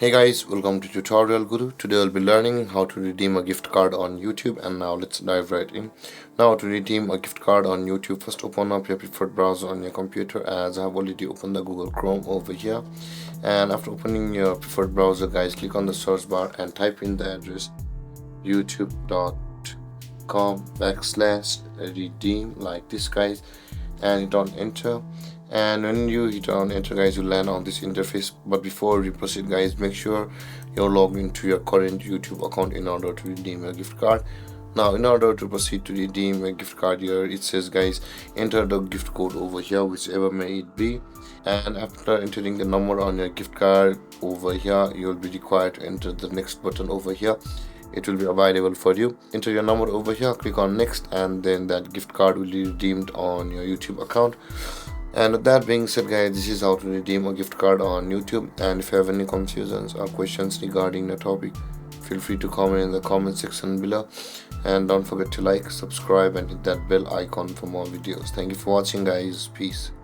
Hey guys, welcome to Tutorial Guru. Today we'll be learning how to redeem a gift card on YouTube, and now let's dive right in. Now to redeem a gift card on YouTube, first open up your preferred browser on your computer, as I have already opened the Google Chrome over here. And after opening your preferred browser guys, click on the search bar and type in the address youtube.com/redeem like this guys, and hit on enter. And when you hit on enter guys, you land on this interface. But before we proceed guys, make sure you're logged into your current YouTube account in order to redeem your gift card. Now in order to proceed to redeem a gift card, here it says guys, enter the gift code over here, whichever may it be. And after entering the number on your gift card over here, you'll be required to enter the next button over here. It will be available for you. Enter your number over here, click on next, and then that gift card will be redeemed on your YouTube account. And with that being said guys, this is how to redeem a gift card on YouTube. And if you have any confusions or questions regarding the topic, feel free to comment in the comment section below. And don't forget to like, subscribe and hit that bell icon for more videos. Thank you for watching guys. Peace.